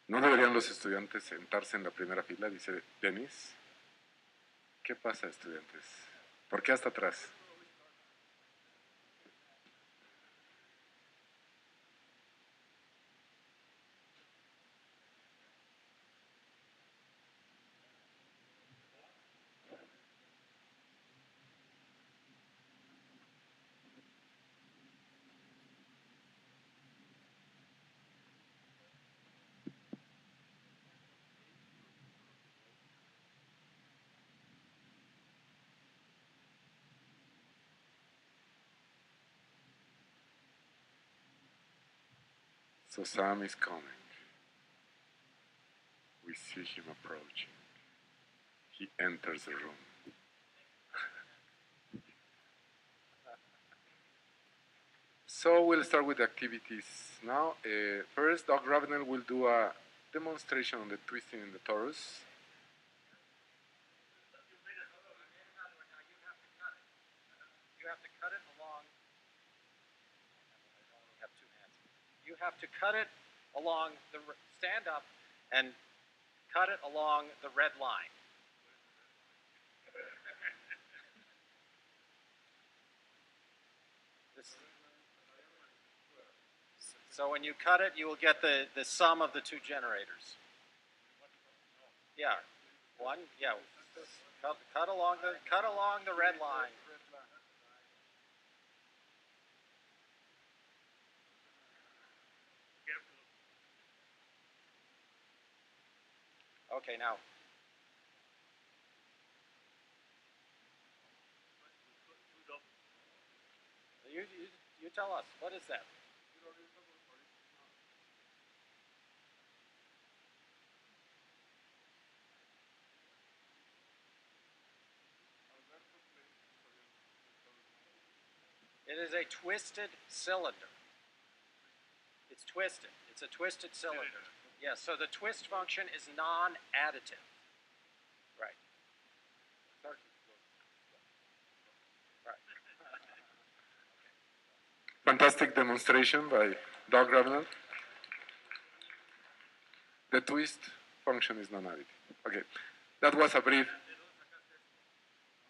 ¿No deberían los estudiantes sentarse en la primera fila? Dice Denis. ¿Qué pasa, estudiantes? ¿Por qué hasta atrás? So Sam is coming. We see him approaching. He enters the room. So we'll start with the activities now. First, Doc Ravenel will do a demonstration on the twisting in the torus. You have to cut it along. You have two hands. You have to cut it along the, stand up and cut it along the red line. So when you cut it, you will get the sum of the two generators. Yeah, one. Yeah, cut along the red line. Okay, now. You tell us. What is that? It is a twisted cylinder. It's twisted. It's a twisted cylinder. Yes, so the twist function is non-additive. Right. Right. Fantastic demonstration by Doc Ravenel. The twist function is non-additive. Okay, that was a brief.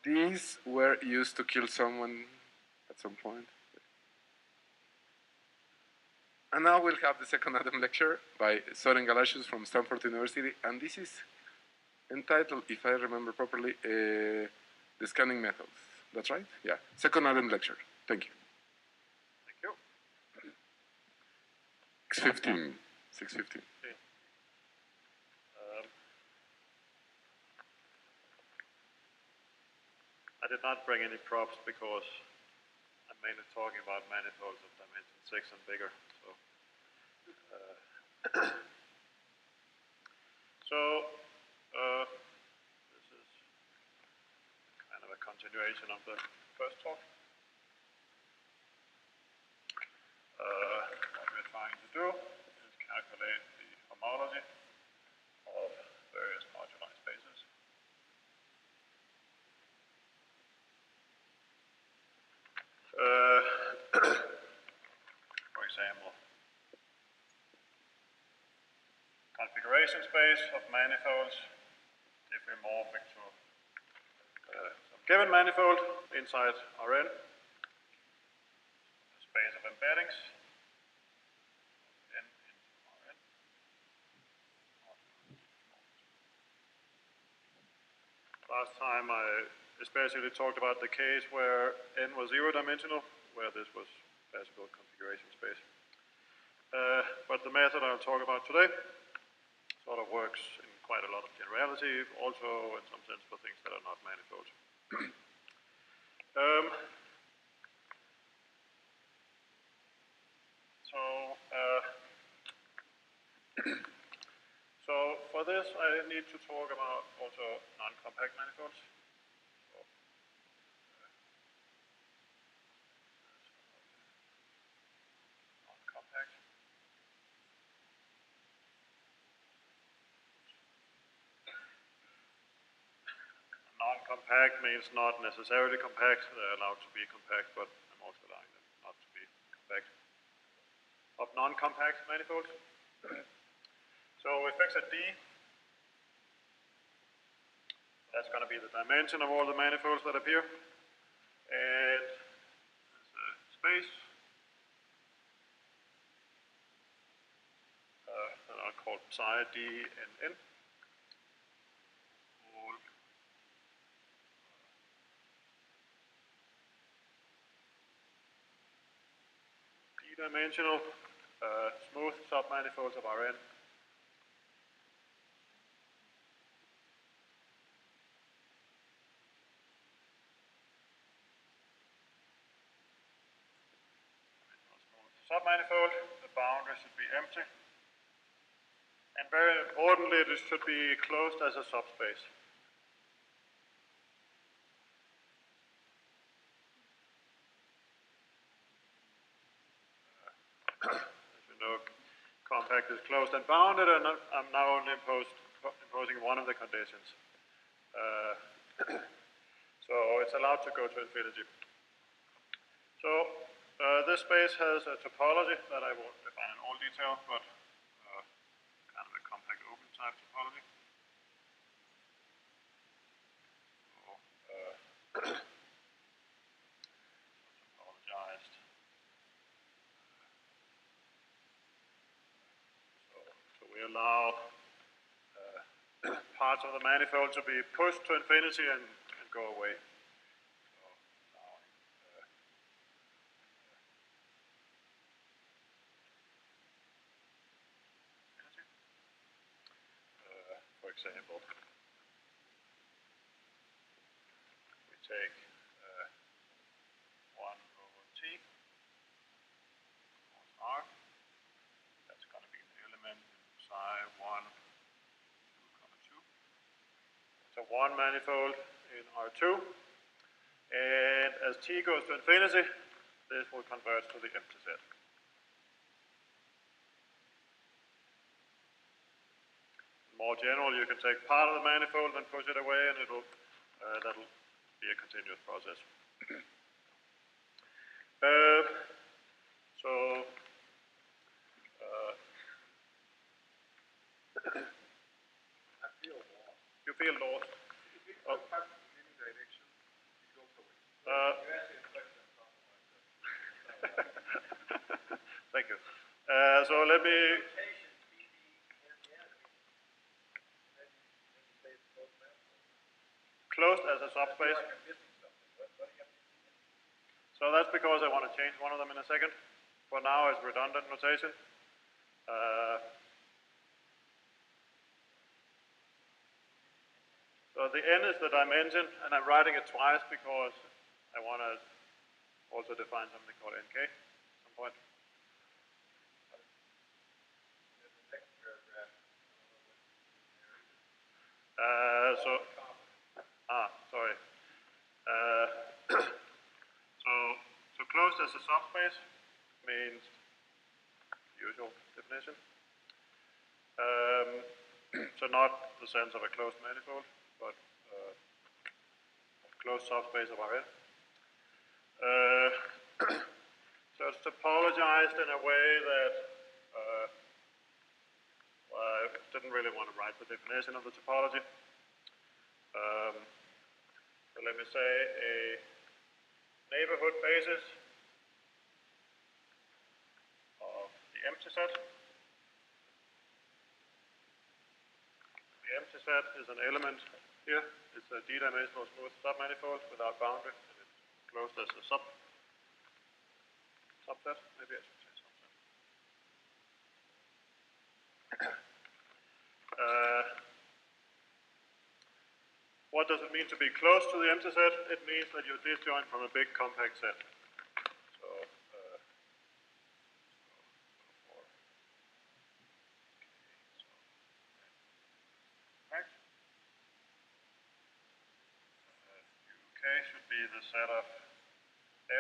These were used to kill someone at some point. And now we'll have the second Adam lecture by Soren Galatius from Stanford University, and this is entitled, if I remember properly, the scanning methods. That's right? Yeah. Second Adam lecture. Thank you. Thank you. 6:15. 6:15. Okay. I did not bring any props because I'm mainly talking about manifolds of dimension 6 and bigger. This is kind of a continuation of the first talk. What we're trying to do is calculate the homology of various moduli spaces. For example, configuration space of manifolds diffeomorphic to some given manifold inside Rn, the space of embeddings n into Rn. Last time I especially talked about the case where n was zero-dimensional, where this was classical configuration space. But the method I'll talk about today sort of works in quite a lot of generality, also in some sense for things that are not manifolds. So for this, I need to talk about also non-compact manifolds. Non-compact. Non-compact means not necessarily compact. They're allowed to be compact, but I'm also allowing them not to be compact. Of non-compact manifolds. So we fix a D. That's going to be the dimension of all the manifolds that appear. And there's a space. That I'll call psi D and N. All D-dimensional smooth submanifolds of Rn. Submanifold, the boundary should be empty. And very importantly, it should be closed as a subspace. As you know, compact is closed and bounded, and I'm now only imposing one of the conditions. So it's allowed to go to infinity. So this space has a topology that I won't define in all detail, but kind of a compact open type topology. So, topologized. So we allow parts of the manifold to be pushed to infinity and go away. For example, we take 1 over T times R. That's going to be the element psi 1, 2, 2. It's a 1 manifold in R2. And as T goes to infinity, this will converge to the empty set. More general, you can take part of the manifold and push it away, and that'll be a continuous process. I feel lost. You feel lost. If it goes back in any direction, it goes away. You ask me a question, something like that. Thank you. So let me. Closed as a subspace. So that's because I want to change one of them in a second. For now, it's redundant notation. So the n is the dimension, and I'm writing it twice because I want to also define something called nk at some point. Sorry. So closed as a subspace means usual definition. So not the sense of a closed manifold, but closed subspace of Rn. So it's topologized in a way that I didn't really want to write the definition of the topology. So let me say a neighborhood basis of the empty set. The empty set is an element here. It's a d-dimensional smooth submanifold without boundary, and it's closed as a subset. Maybe I should say subset. What does it mean to be close to the empty set? It means that you're disjoint from a big compact set. So, UK should be the set of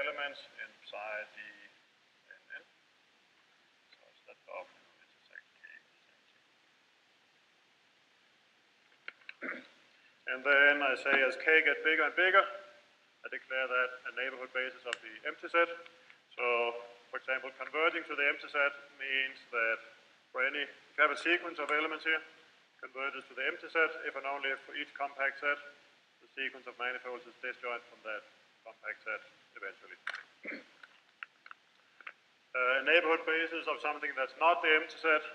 elements in psi d and n. So set of intersect k is empty. And then I say as k get bigger and bigger, I declare that a neighborhood basis of the empty set. So, for example, converging to the empty set means that for any If you have a sequence of elements here, convert this to the empty set, if and only if for each compact set, the sequence of manifolds is disjoint from that compact set eventually. A neighborhood basis of something that's not the empty set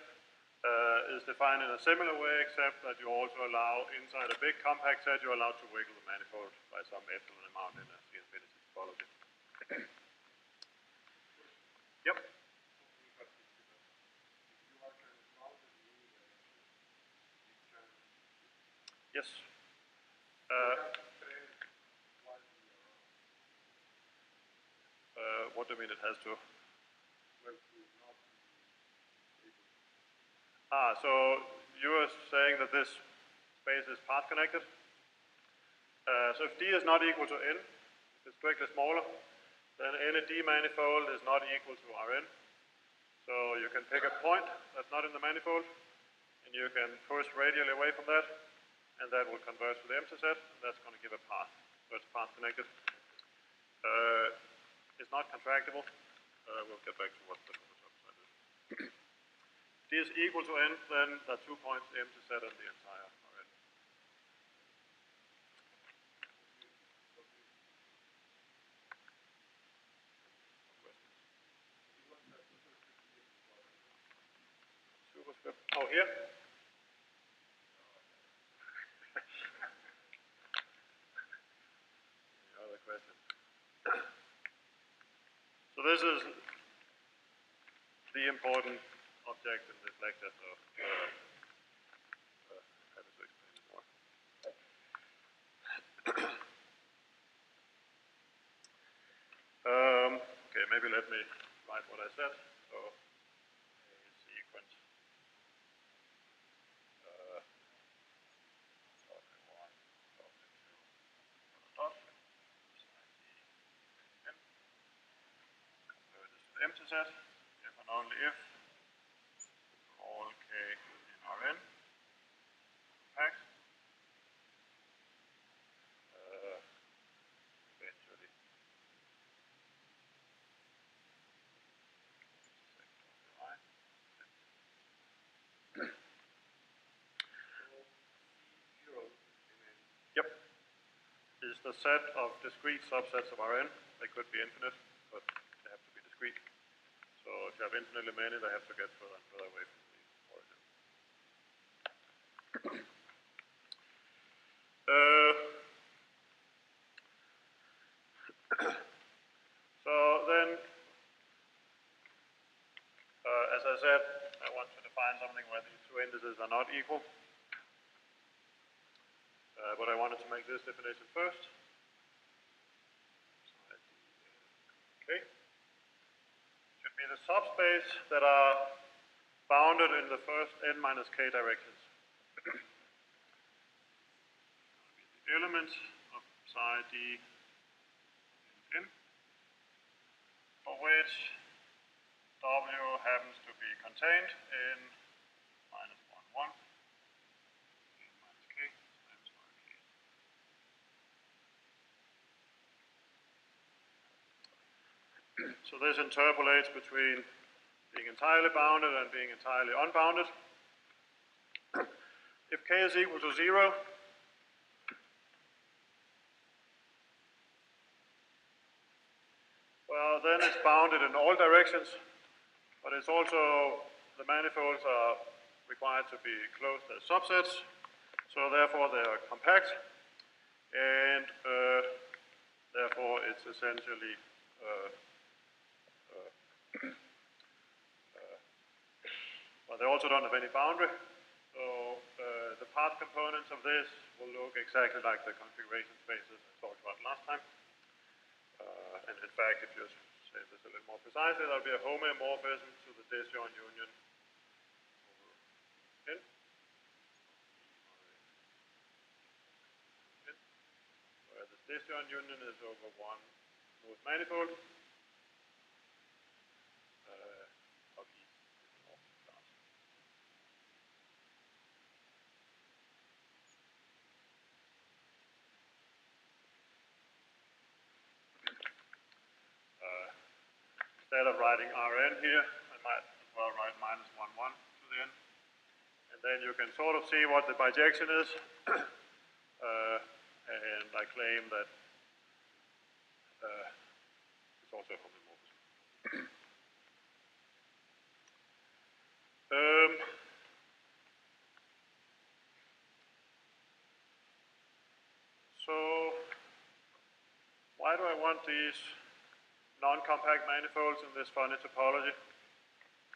is defined in a similar way, except that you also allow, inside a big compact set, you're allowed to wiggle the manifold by some epsilon amount in the infinity topology. Yep. Yes. What do you mean it has to? So you are saying that this space is path connected. So if D is not equal to N, if it's strictly smaller, then any D manifold is not equal to Rn. So you can pick a point that's not in the manifold, and you can push radially away from that, and that will converge to the empty set, and that's going to give a path. So it's path connected. It's not contractible. We'll get back to what the subset is. D is equal to N, then there are 2 points, the empty set and the entire Rn. Superscript. Oh, here? Any other questions? So this is the important object in this lecture, so happy to explain it more. Okay, maybe let me write what I said. So a sequence empty set, if and only if all k in Rn compact eventually Yep. Is the set of discrete subsets of Rn. They could be infinite, but they have to be discrete. So if you have infinitely many, they have to get further and further away from the origin. So then, as I said, I want to define something where these two indices are not equal. But I wanted to make this definition first. Okay. Should be the subspace that are bounded in the first n minus k directions. The element of psi d in n, for which W happens to be contained in minus 1, 1, n minus k times k. So this interpolates between being entirely bounded and being entirely unbounded. If k is equal to 0, well, then it's bounded in all directions, but it's also, the manifolds are required to be closed as subsets, so therefore they are compact, and therefore it's essentially well, they also don't have any boundary, so the path components of this will look exactly like the configuration spaces I talked about last time. And in fact, if you say this a little more precisely, there'll be a homeomorphism to the disjoint union over n. Where the disjoint union is over one smooth manifold of E. Instead of writing Rn here, I might as well write minus 1, 1 to the end. And then you can sort of see what the bijection is. And I claim that it's also homomorphism. So why do I want these non-compact manifolds in this funny topology,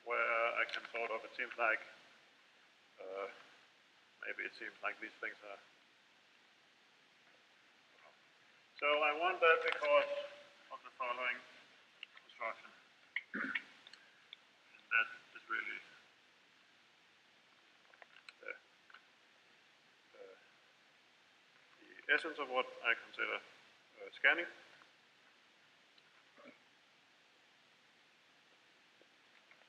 where I can sort of, it seems like, maybe it seems like these things are. So I want that because of the following construction. And that is really the essence of what I consider scanning.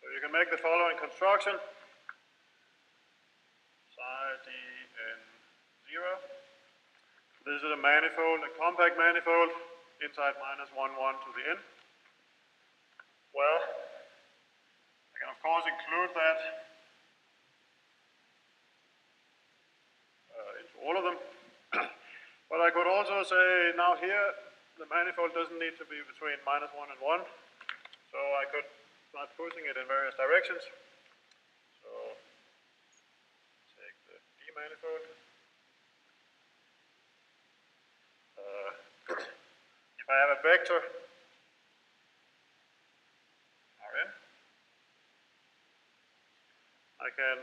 So you can make the following construction. Psi d n 0. This is a manifold, a compact manifold, inside minus 1, 1 to the n. Well, I can of course include that into all of them. But I could also say, now here, the manifold doesn't need to be between minus 1 and 1. So I could start pushing it in various directions. So take the D manifold. If I have a vector Rn, I can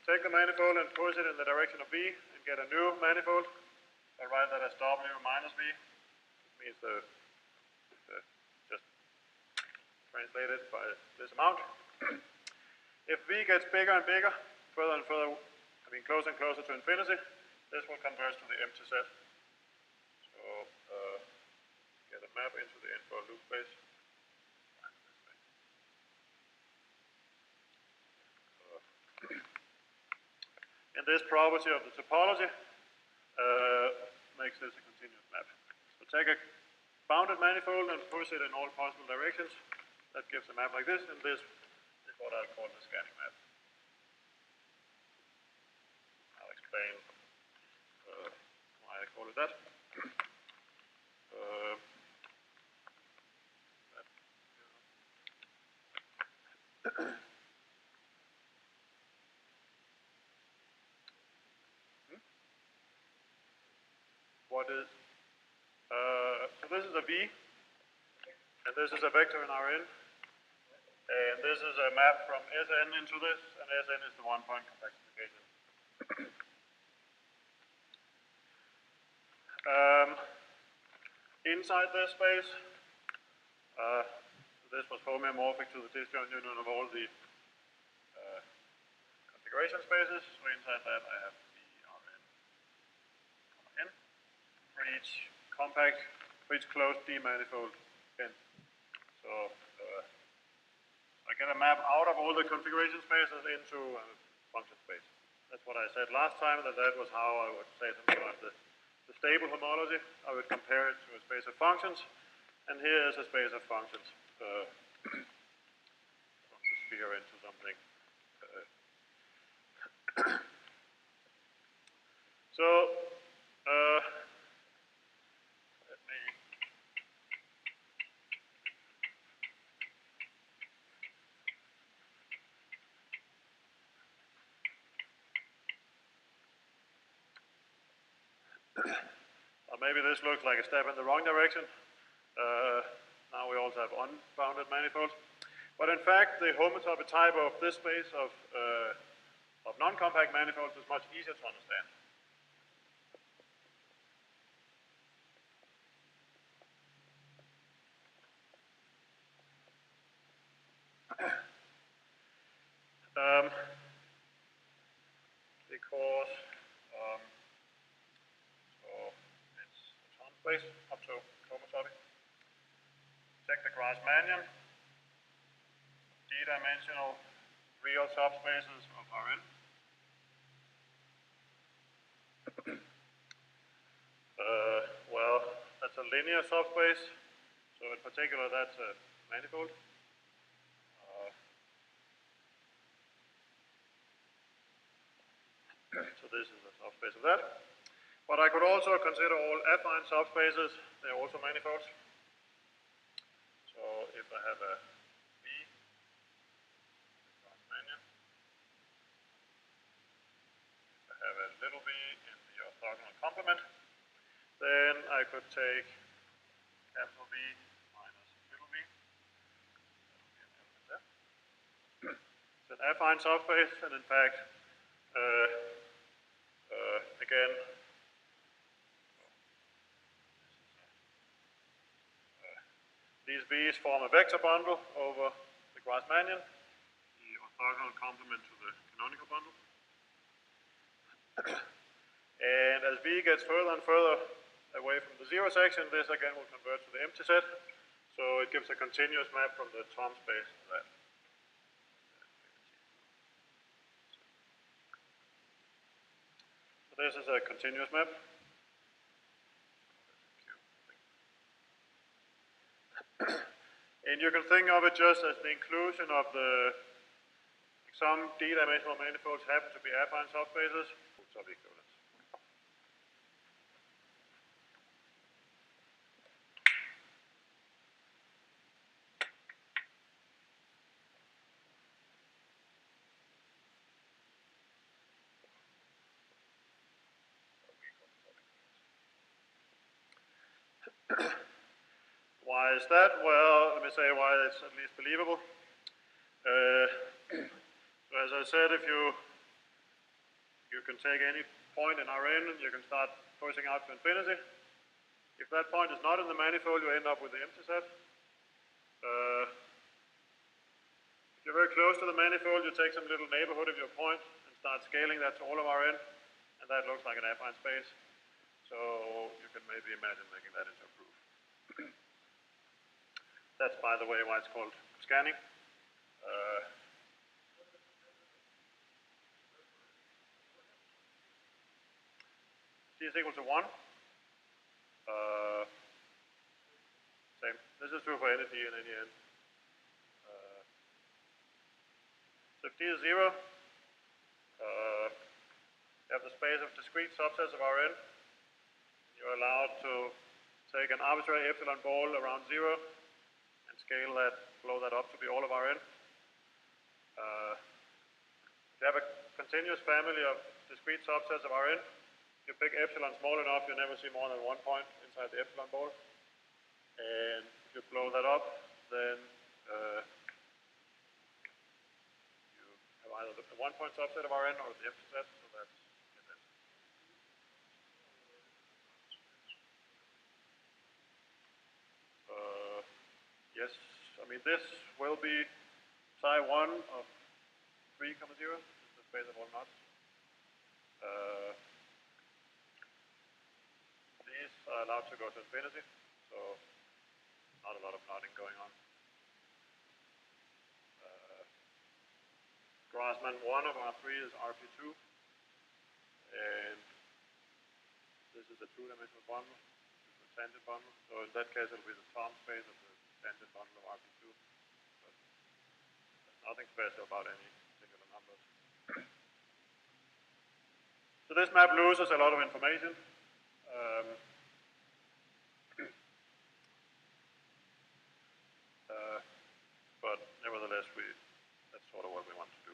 take the manifold and push it in the direction of V and get a new manifold. I write that as W minus V. It means just translate it by this amount. If V gets bigger and bigger, further and further, I mean closer and closer to infinity, this will converge to the empty set. So get a map into the info loop space. And this property of the topology makes this a continuous map. So take a bounded manifold and push it in all possible directions. That gives a map like this, and this is what I'll call the scanning map. I'll explain why I call it that. What is, so this is a V, and this is a vector in Rn, and this is a map from Sn into this, and Sn is the one-point complexification. Inside this space, this was homeomorphic to the disjoint union of all the configuration spaces, so inside that I have the Rn, n, for each compact, for each closed D manifold n. So I get a map out of all the configuration spaces into a function space. That's what I said last time, that was how I would say something about the stable homology. I would compare it to a space of functions, and here is a space of functions from the sphere into something. So let me maybe this looks like a step in the wrong direction. Now we also have unbounded manifolds. But in fact, the homotopy type of this space of non-compact manifolds is much easier to understand. Because so it's a Tom space up to homotopy. Check the Grassmannian, d-dimensional real subspaces of Rn. Well, that's a linear subspace, so in particular that's a manifold. so this is a subspace of that. But I could also consider all affine subspaces, they're also manifolds. So if I have a V, Riemannian, if I have a little v in the orthogonal complement, then I could take capital V minus little v. It's an affine subspace, and in fact, again, these V's form a vector bundle over the Grassmannian, the orthogonal complement to the canonical bundle. And as V gets further and further away from the zero section, this again will convert to the empty set. So it gives a continuous map from the Tom space to that. So this is a continuous map. And you can think of it just as the inclusion of some d-dimensional manifolds happen to be affine subspaces of equivalence. Why is that? Well, let me say why it's at least believable. So as I said, if you can take any point in Rn and you can start pushing out to infinity. If that point is not in the manifold, you end up with the empty set. If you're very close to the manifold, you take some little neighborhood of your point and start scaling that to all of Rn, and that looks like an affine space. So you can maybe imagine making that into a proof. That's, by the way, why it's called scanning. C is equal to 1. Same. This is true for any d and any n. So if d is 0, you have the space of discrete subsets of Rn. You're allowed to take an arbitrary epsilon ball around 0 and scale that, blow that up to be all of Rn. If you have a continuous family of discrete subsets of Rn, if you pick epsilon small enough, you never see more than one point inside the epsilon ball. And if you blow that up, then you have either the one-point subset of Rn or the empty set, so that's it. Yes, I mean this will be psi 1 of 3, 0, the space of all knots. These are allowed to go to infinity, so not a lot of knotting going on. Grassmann 1 of R3 is RP2, and this is a two-dimensional bundle, this is a tangent bundle, so in that case it will be the Tom space of the tangent bundle of RP2. But there's nothing special about any particular numbers. So this map loses a lot of information. But nevertheless, that's sort of what we want to do.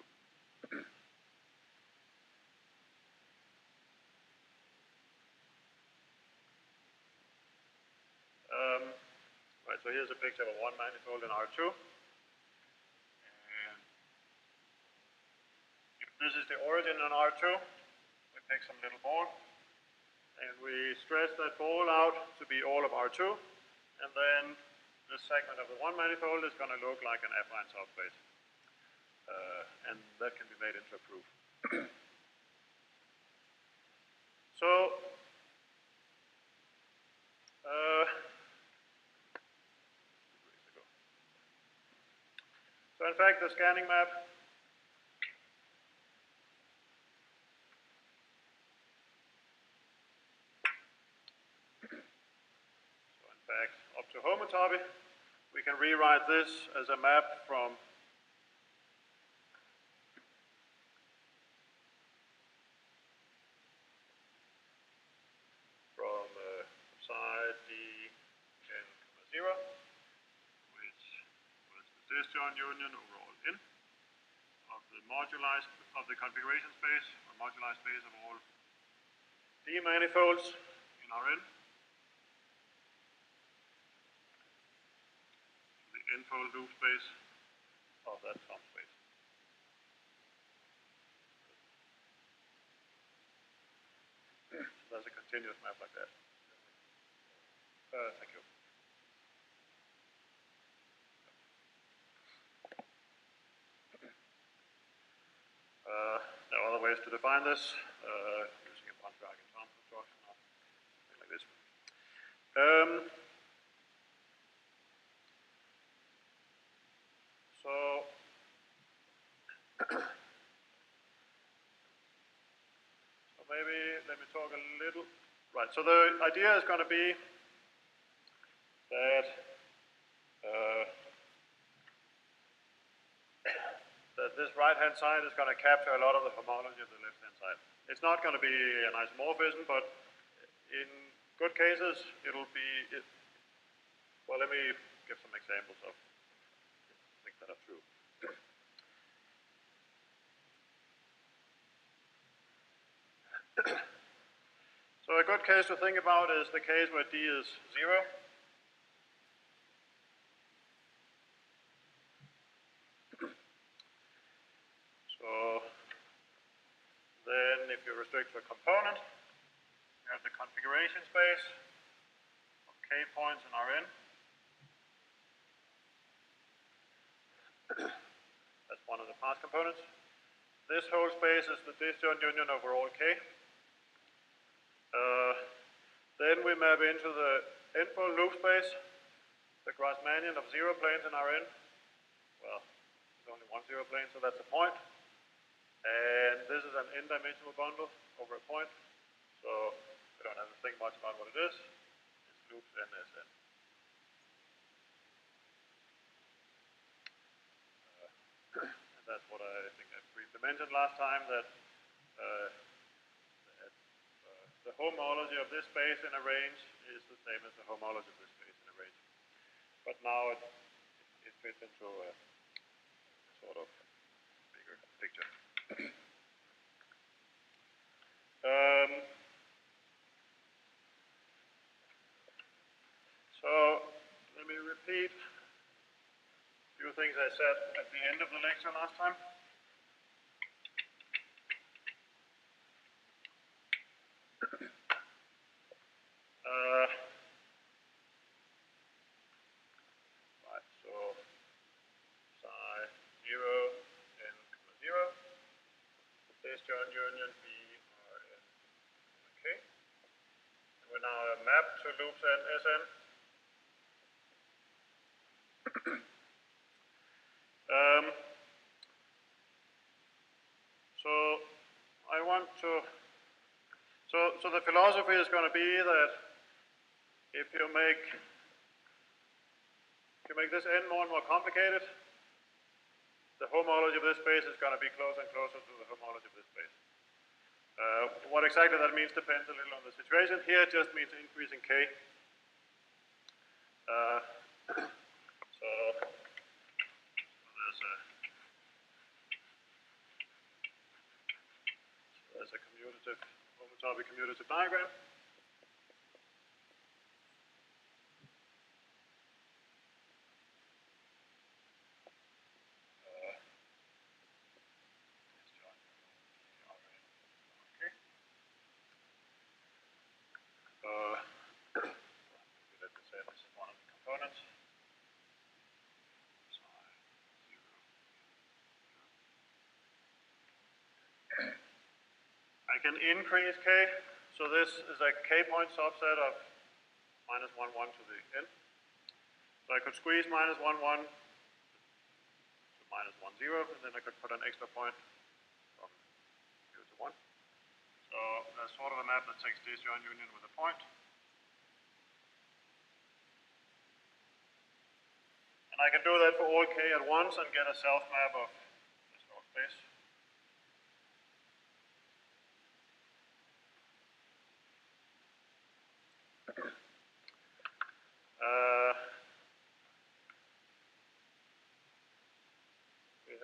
Right, so here's a picture of a one manifold in R2. And if this is the origin in R2, we pick some little ball, and we stress that ball out to be all of R2, and then this segment of the one manifold is going to look like an affine subspace. And that can be made into a proof. So in fact, the scanning map up to homotopy, we can rewrite this as a map from which was the disjoint union over all n of the moduli of the configuration space, or moduli space of all D manifolds in Rn. The n-fold loop space of that sum space. So that's a continuous map like that. Thank you. There are other ways to define this, using a punch-drag and transfer construction, or something like this. So maybe let me talk a little. Right. So the idea is going to be that that this right-hand side is going to capture a lot of the homology of the left-hand side. It's not going to be an isomorphism, but in good cases, it'll be. Well, let me give some examples of things that are true. So a good case to think about is the case where D is 0. So then if you restrict to a component, you have the configuration space of k points in Rn. That's one of the path components. This whole space is the disjoint union over all k. Then we map into the n-fold loop space, the Grassmannian of 0 planes in Rn. Well, there's only one 0 plane, so that's a point. And this is an n-dimensional bundle over a point. So we don't have to think much about what it is. It's loops n s n. And that's what I think I briefly mentioned last time, that the homology of this space in a range is the same as the homology of this space in a range. But now it fits into a sort of bigger picture. So let me repeat a few things I said at the end of the lecture last time. Right, so psi 0 n, 0, disjoint union B R n, k. And we now have mapped to loops n Sn. So I want to. So the philosophy is going to be that if you make this n more and more complicated, the homology of this space is going to be closer and closer to the homology of this space. What exactly that means depends a little on the situation. Here it just means increasing k. So there's a commutative, homotopy commutative diagram. Let me say this is one of the components. I can increase k, so this is a k-point subset of minus 1, 1 to the n. So I could squeeze minus 1, 1 to minus 1, 0, and then I could put an extra point from 0 to 1. So that's sort of a map that takes disjoint union with a point. And I can do that for all k at once and get a self-map of this whole space.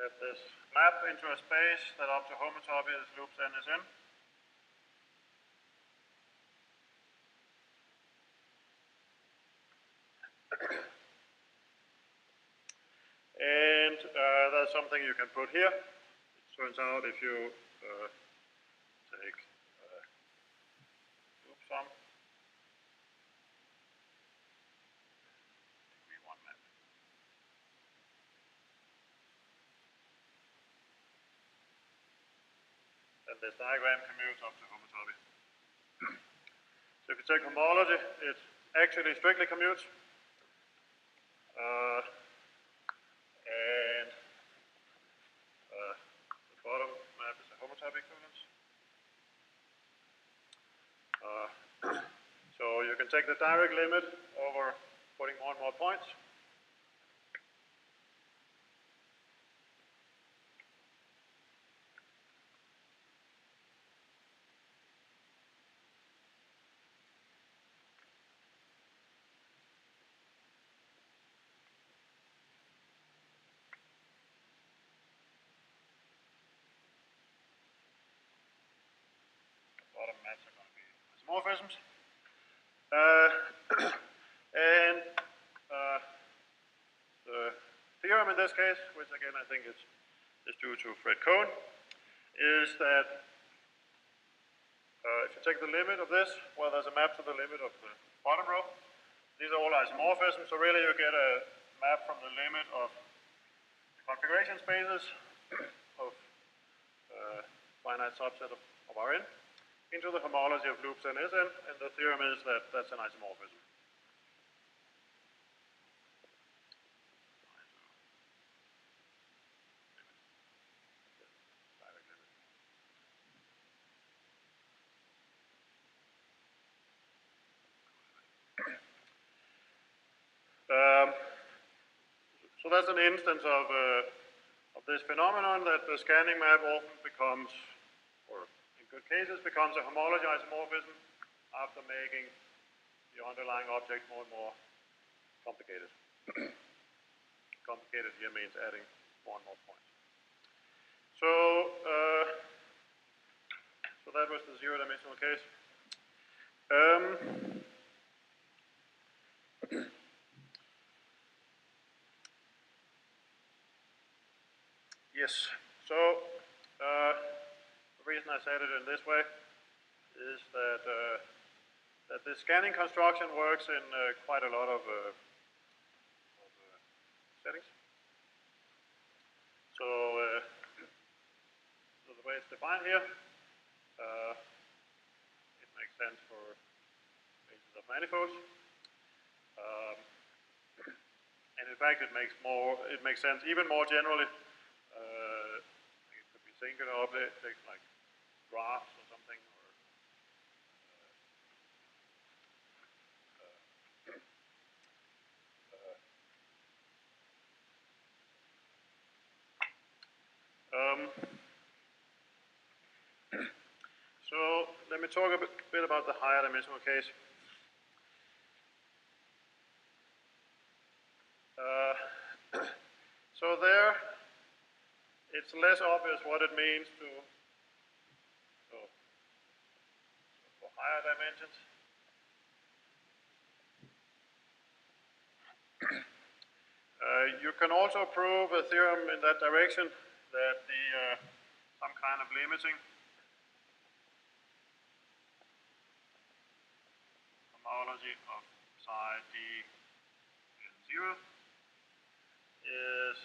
Set this map into a space that up to homotopy is loops n is in. And there's something you can put here. It turns out if you take loop sum, v1 map. Then this diagram commutes up to homotopy. So if you take homology, it actually strictly commutes. And the bottom map is a homotopy equivalence. So you can take the direct limit over putting more and more points. Bottom maps are going to be isomorphisms. And the theorem in this case, which again I think is due to Fred Cohn, is that if you take the limit of this, well, there's a map to the limit of the bottom row. These are all isomorphisms, so really you get a map from the limit of the configuration spaces of finite subset of Rn into the homology of loops n Sn, and the theorem is that that's an isomorphism. So that's an instance of this phenomenon that the scanning map often becomes, or in good cases, becomes a homology isomorphism after making the underlying object more and more complicated. Complicated here means adding more and more points. So, so that was the zero-dimensional case. Yes, so the reason I said it in this way is that that the scanning construction works in quite a lot of settings. So, so the way it's defined here, it makes sense for bases of manifolds. And in fact, it makes sense even more generally. It could be singular objects like graphs or something, so let me talk a bit about the higher dimensional case. So there, it's less obvious what it means to, for higher dimensions. You can also prove a theorem in that direction that the some kind of limiting homology of psi d in 0 is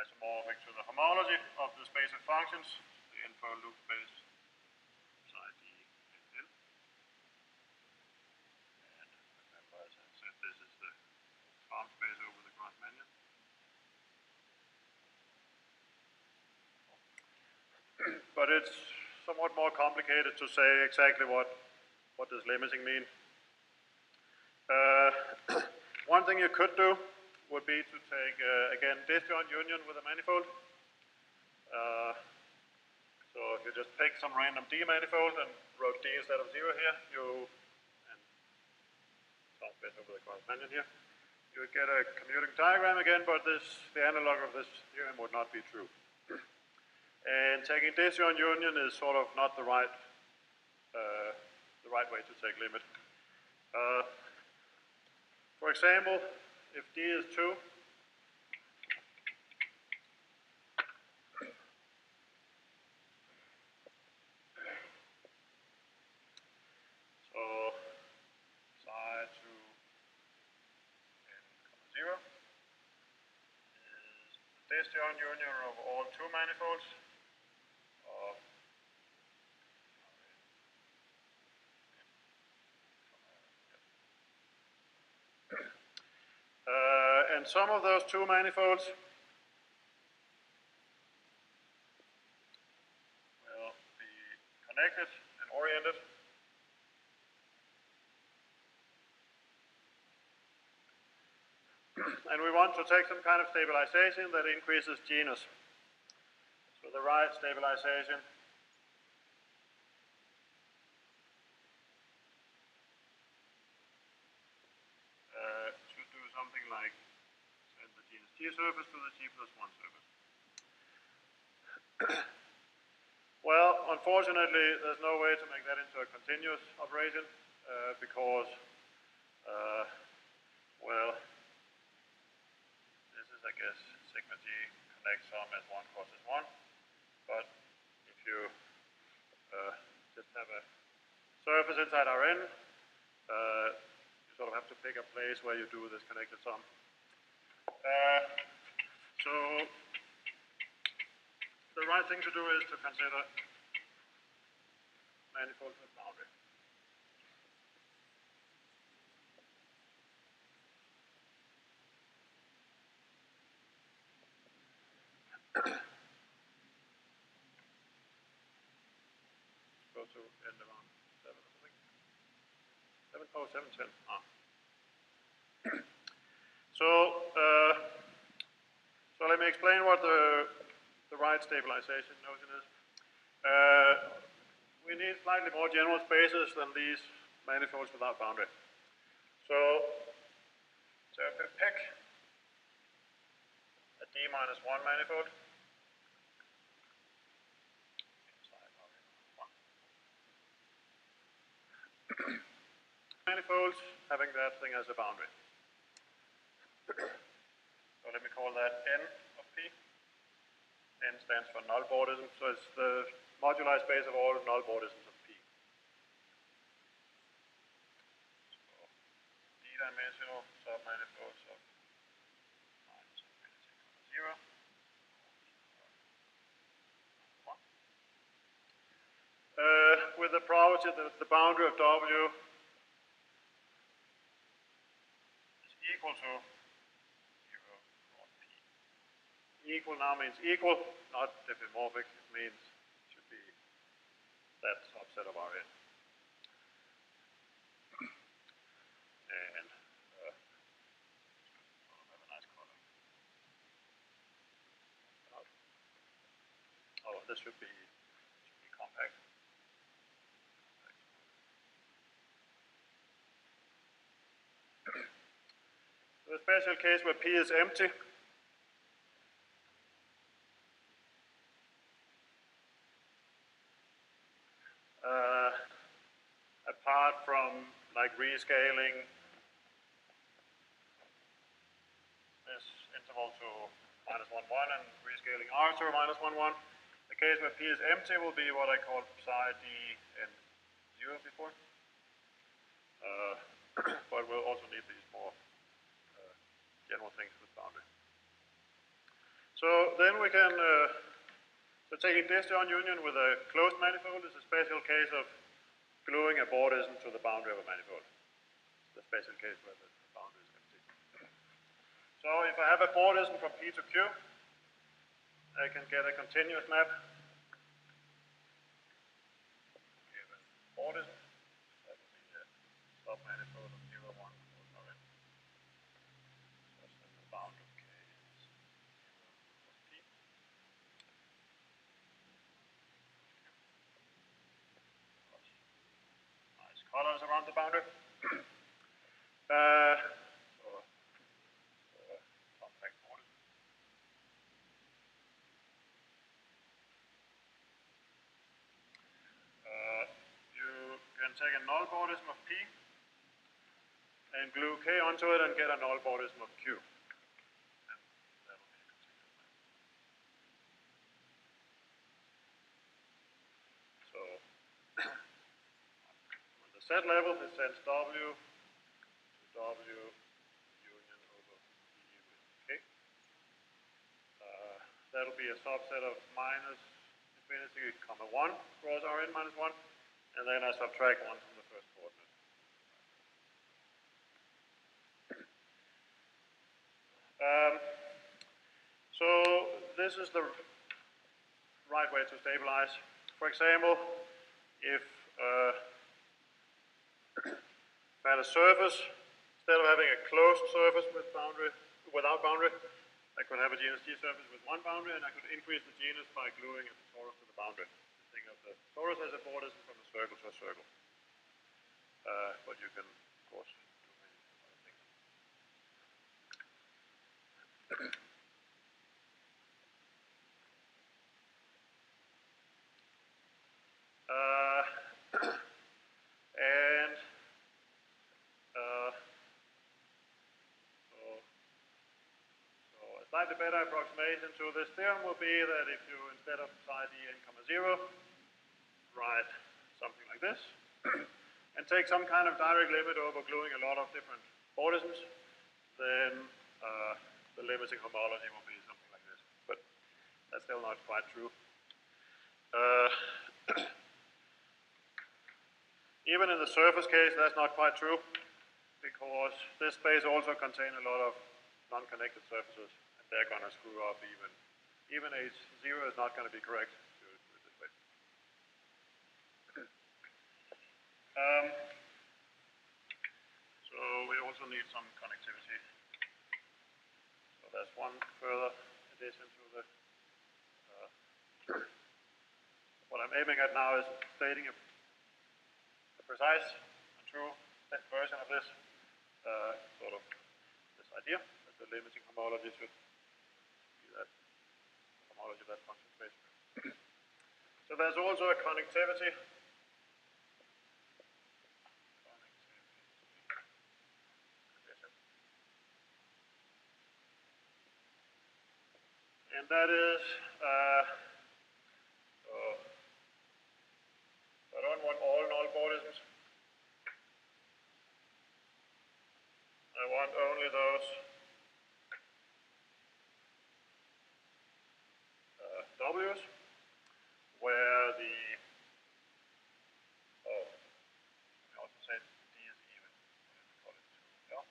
isomorphic to the homology of the space of functions, the info loop space psi d in n. And remember, as I said, this is the farm space over the Grant-Mannion. But it's somewhat more complicated to say exactly what does limiting mean. One thing you could do would be to take, again, disjoint union with a manifold. So if you just pick some random D manifold and wrote D instead of 0 here, and some space over the Grant-Mannion here, you would get a commuting diagram again, but the analog of this theorem would not be true. And taking decision union is sort of not the right way to take limit. For example, if D is 2, so psi to n, 0 is the decision union of all two manifolds of and some of those two manifolds will be connected and oriented. And we want to take some kind of stabilization that increases genus. So the right stabilization should do something like send the genus G surface to the G plus 1 surface. Well, unfortunately, there's no way to make that into a continuous operation because, well, this is, I guess, sigma G connects some as 1 causes 1. But if you just have a surface inside Rn, you sort of have to pick a place where you do this connected sum. So the right thing to do is to consider manifolds with boundary. Go to end around 7 or something. 7, oh, 710. Ah. So let me explain what the right stabilization notion is. We need slightly more general spaces than these manifolds without boundary. So if we pick a D minus 1 manifold, manifolds having that thing as a boundary. So let me call that N of P. N stands for null bordism, so it's the moduli space of all null bordisms of P. So D-dimensional submanifolds of minus infinity, 0. With the property that the boundary of W is equal to 0 cross P. Equal now means equal, not diffeomorphic. It means it should be that subset of Rn. And have a nice color. Oh, this should be compact. The special case where P is empty. Apart from like rescaling this interval to minus 1, 1 and rescaling R to minus 1, 1, the case where P is empty will be what I called psi D n 0 before. But we'll also need these more general things with boundary. So then we can, so taking disjoint union with a closed manifold is a special case of gluing a bordism to the boundary of a manifold. It's the special case where the boundary is empty. So if I have a bordism from P to Q, I can get a continuous map. Give a bordism. That would be a submanifold of 0, 1, or Rn. Such that the bound of K is 0 plus P. Nice colors around the boundary. take a null bordism of P and glue K onto it and get a null bordism of Q. So on the set level, it sends W to W union over P with K. That'll be a subset of minus infinity comma 1 cross Rn minus 1, and then I subtract 1 from the first coordinate. So this is the right way to stabilize. For example, if I had a surface, instead of having a closed surface with boundary, without boundary, I could have a genus G surface with one boundary, and I could increase the genus by gluing a torus to the boundary. Think of the torus as a bordism from a circle to a circle. But you can, of course, do many other things. So a slightly better approximation to this theorem will be that if you, instead of psi d n comma 0, write something like this, and take some kind of direct limit over gluing a lot of different bordisms, then the limiting homology will be something like this. But that's still not quite true. Even in the surface case, that's not quite true, because this space also contains a lot of non-connected surfaces, and they're going to screw up even H0 is not going to be correct to do it this way. So we also need some connectivity. So that's one further addition to the what I'm aiming at now is stating a precise and true version of this, sort of this idea that the limiting homology should be that homology of that function space. So there's also a connectivity. And that is, I don't want all null bordisms. I want only those W's where the, I also say D is even. Call it 2L.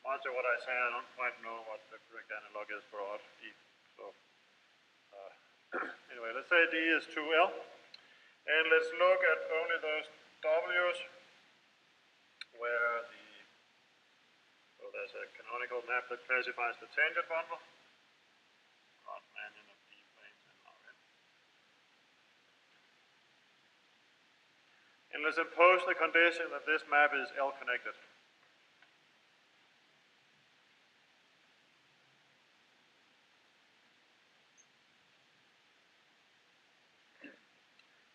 Much of what I say, I don't quite know what the correct analog is for odd D. So anyway, let's say D is 2L. And let's look at only those W's where so there's a canonical map that classifies the tangent bundle, Riemannian of D planes and Rn. And let's impose the condition that this map is L connected.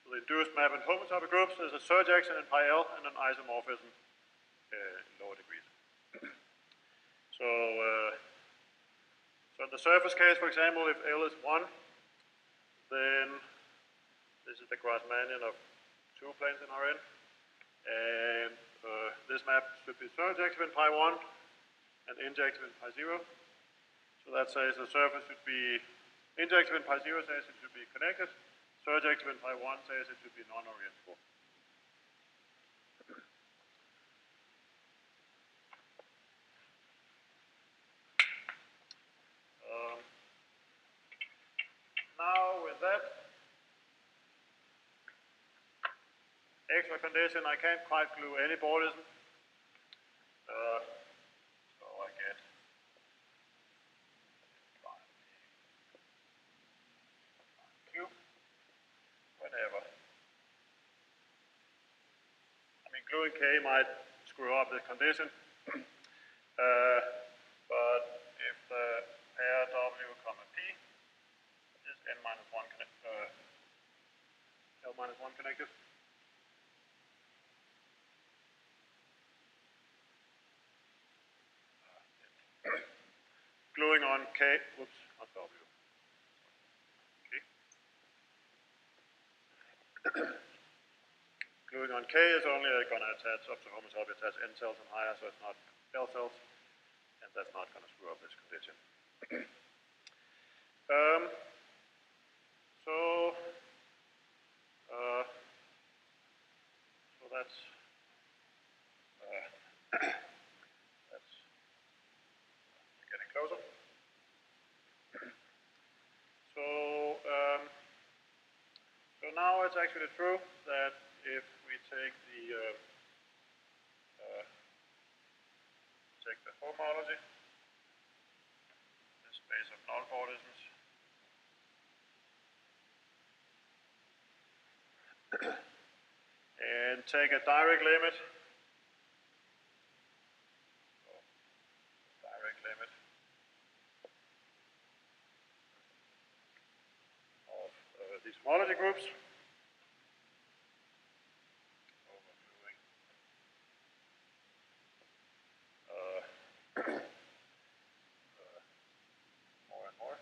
So the induced map in homotopy groups is a surjection in pi L and an isomorphism in lower degrees. So, so in the surface case, for example, if L is 1, then this is the Grassmannian of 2 planes in Rn. And this map should be surjective in pi 1 and injective in pi 0. So that says the surface should be injective in pi 0 says it should be connected. Surjective in pi 1 says it should be non-orientable. Now with that extra condition, I can't quite glue any bordism. So I get Q whenever. I mean, gluing K might screw up the condition, but if the pair W comma P is n minus 1 L minus 1 connected. Gluing on K, whoops, not W. Okay. Gluing on K is only going to attach up to homotopy, attach N cells and higher, so it's not L cells, and that's not going to screw up this condition. So that's getting closer. So now it's actually true that if we take the homology, this space of null coordinates, and take a direct limit. Of these homology groups. More and more.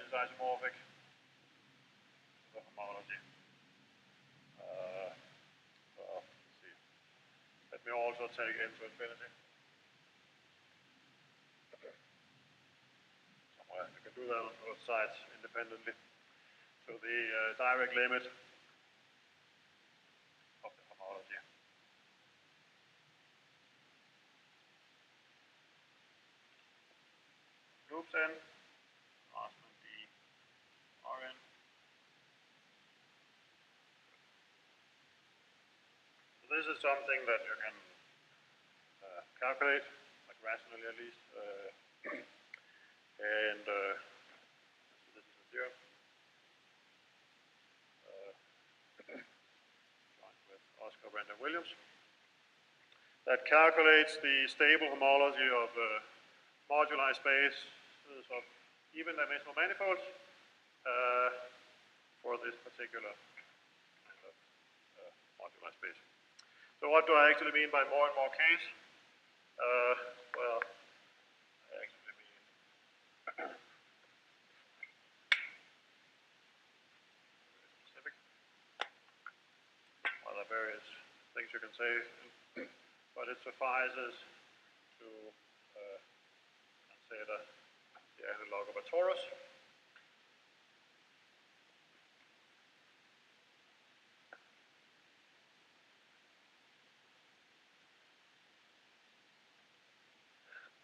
Is isomorphic to the homology. Well, let's see. Let me also take n to infinity. Somewhere I can do that on both sides independently. So the direct limit of the homology. Groups n, constant d, Rn. So this is something that you can calculate, like rationally at least. And this is a 0. Joined with Oscar Brendan Williams. That calculates the stable homology of moduli spaces of even-dimensional manifolds for this particular kind of moduli space. So what do I actually mean by more and more case? Well, I actually mean specific. Well, there are various things you can say, but it suffices to consider the analog of a torus.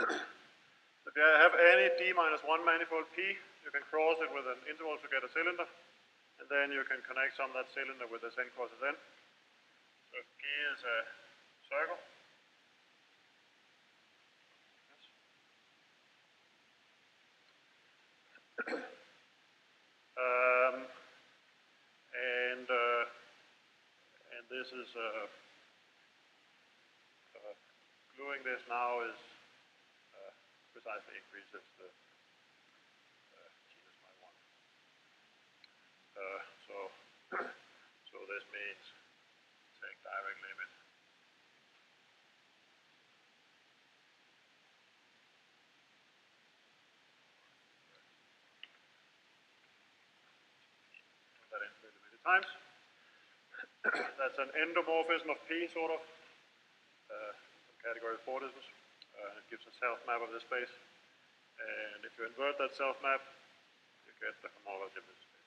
If you have any d minus 1 manifold P, you can cross it with an interval to get a cylinder, and then you can connect some of that cylinder with this n crosses n. So if P is a circle, and this is gluing this now is precisely increases the genus by 1. So this means take direct limit. Put that in many times. That's an endomorphism of P, sort of, some category of Fordisms. It gives a self-map of the space. And if you invert that self-map, you get the homology of this space.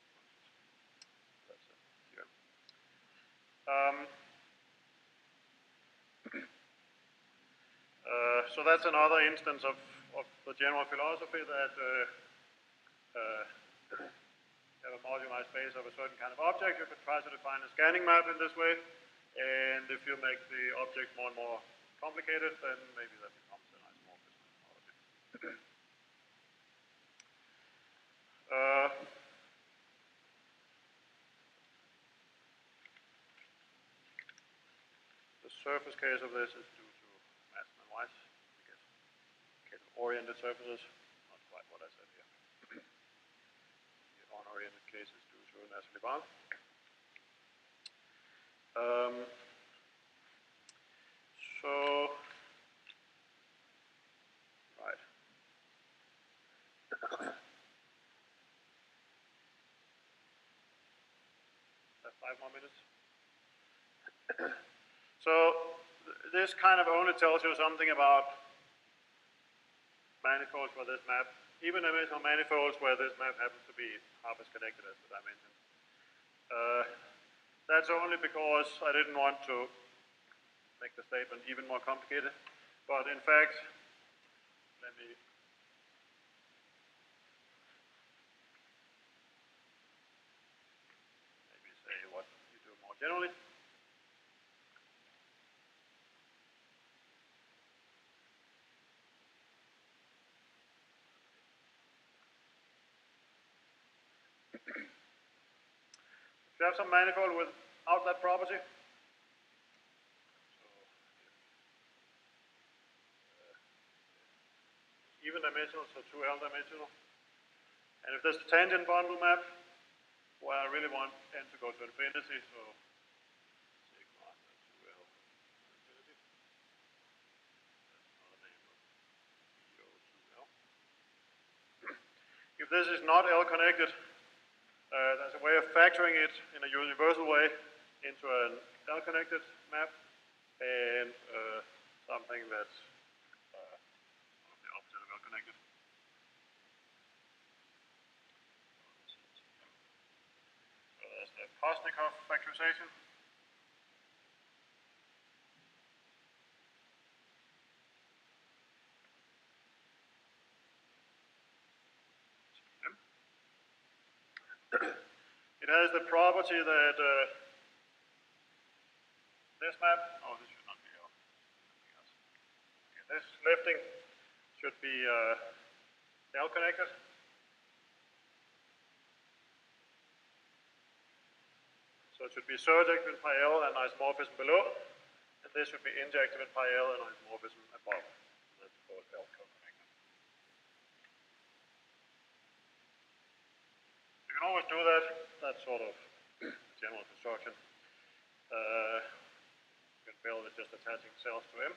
That's it here. So that's another instance of the general philosophy that you have a moduli space of a certain kind of object. You could try to define a scanning map in this way. And if you make the object more and more complicated, then maybe that becomes an isomorphism homology. The surface case of this is due to Madsen and Weiss, I guess. oriented surfaces. Not quite what I said here. The unoriented cases do so naturally bound. Right. Have 5 more minutes. So this kind of only tells you something about manifolds for this map, even dimensional manifolds where this map happens to be half as connected as the dimension. That's only because I didn't want to make the statement even more complicated. But in fact, let me maybe say what you do more generally. If you have some manifold without that property, even dimensional, so 2L dimensional. And if there's a tangent bundle map, where I really want n to go to infinity, so sigma 2L infinity. That's another name of VO 2L. If this is not L connected, there's a way of factoring it in a universal way into an L connected map and something that's the opposite of L connected. So there's the Postnikov factorization. It has the property that this map, oh, this should not be L. Okay, this lifting should be L connected. So it should be surjective in pi L and isomorphism below, and this should be injective in pi L and isomorphism above. That's called L connected. You can always do that. That's sort of general construction. You can build it just attaching cells to M.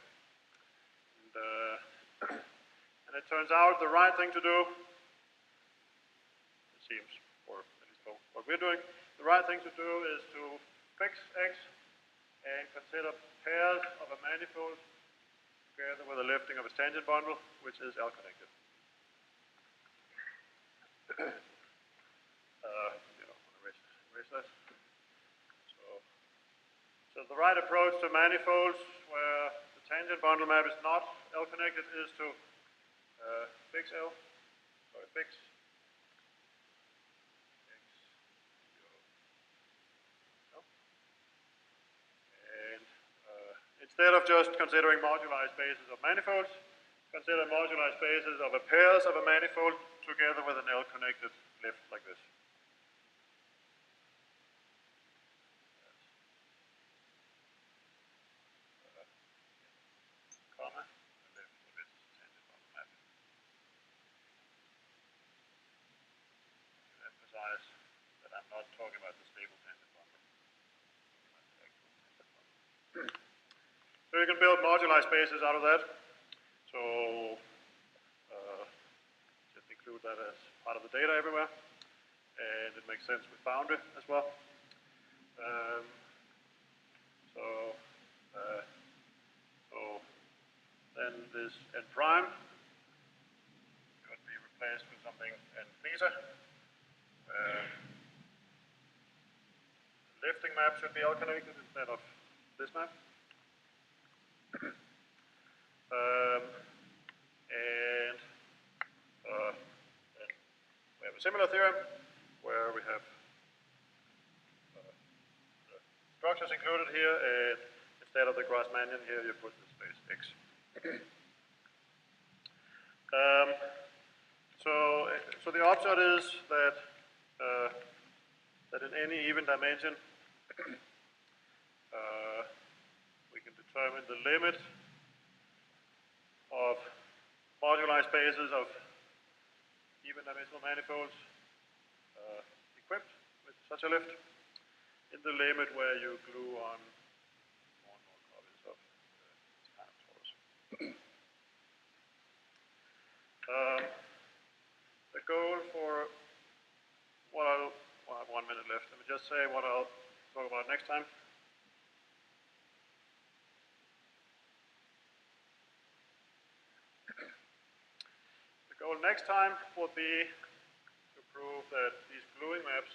And it turns out the right thing to do, it seems, or at least what we're doing, the right thing to do is to fix X and consider pairs of a manifold together with a lifting of its tangent bundle, which is L connected. So the right approach to manifolds where the tangent bundle map is not L connected is to fix L, sorry, fix X, L. And instead of just considering moduli spaces of manifolds, consider moduli spaces of a pairs of a manifold together with an L connected lift like this. That I'm not talking about the stable tangent bundle. So you can build moduli spaces out of that. So just include that as part of the data everywhere. And it makes sense with boundary as well. So then this n prime could be replaced with something n theta. The lifting map should be L connected instead of this map. And then we have a similar theorem where we have the structures included here, and instead of the Grassmannian here, you put the space X. So the upshot is that that in any even dimension, we can determine the limit of moduli spaces of even-dimensional manifolds equipped with such a lift in the limit where you glue on more and more copies of this kind of torus. The goal for I have 1 minute left. Let me just say what I'll talk about next time. The goal next time will be to prove that these gluing maps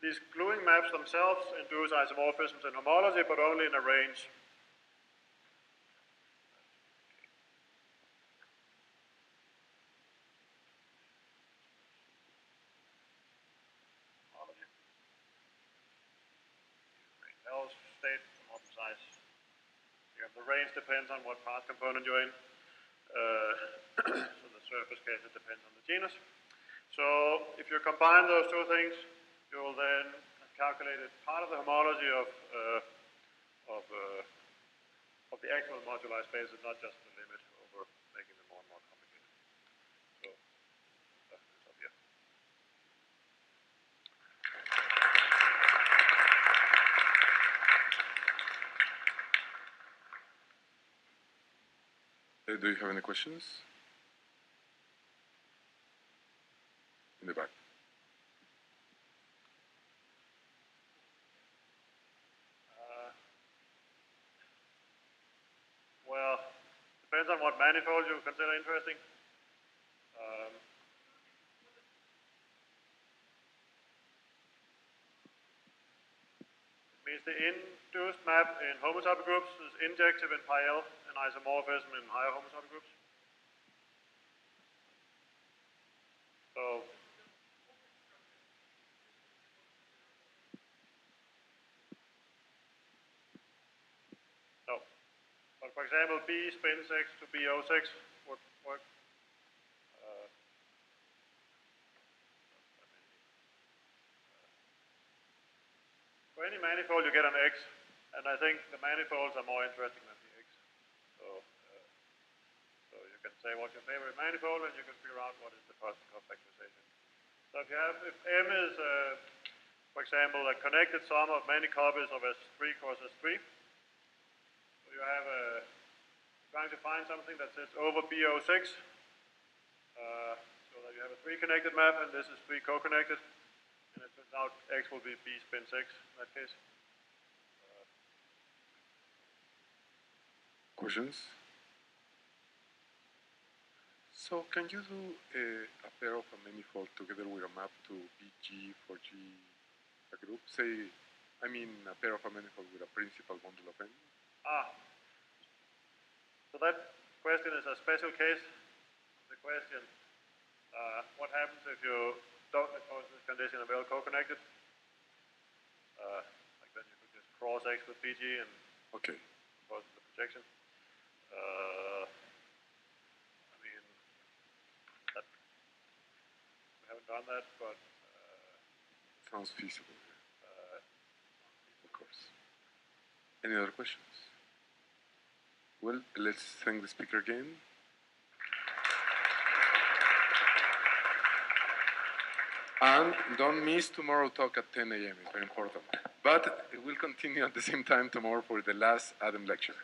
these gluing maps themselves induce isomorphisms in homology, but only in a range. L state homomorphism size. The range depends on what path component you're in. So the surface case, it depends on the genus. So if you combine those two things, you will then have calculated part of the homology of the actual moduli spaces, not just the limit over making them more and more complicated. So that's up here. Do you have any questions? In the back. Well, depends on what manifold you consider interesting. It means the induced map in homotypic groups is injective in pi L and isomorphism in higher homotypic groups. So no. But for example, B spin 6 to BO6 would work. For any manifold, you get an X, and I think the manifolds are more interesting than the X. So you can say what's your favorite manifold, and you can figure out what is the cost factorization. So if M is, for example, a connected sum of many copies of S3 cross S3, so you have trying to find something that sits over BO6, so that you have a 3 connected map, and this is 3 co-connected. And it turns out X will be B spin 6 in that case. Questions? So can you do a pair of a manifold together with a map to BG for G a group? Say, I mean a pair of a manifold with a principal bundle of N? So that question is a special case. The question, what happens if you don't impose this condition of L co-connected? Like then you could just cross X with BG and impose the projection. I mean, we haven't done that, but sounds feasible. Of course. Any other questions? Well, let's thank the speaker again. And don't miss tomorrow talk at 10 a.m. It's very important. But we'll continue at the same time tomorrow for the last Adam lecture.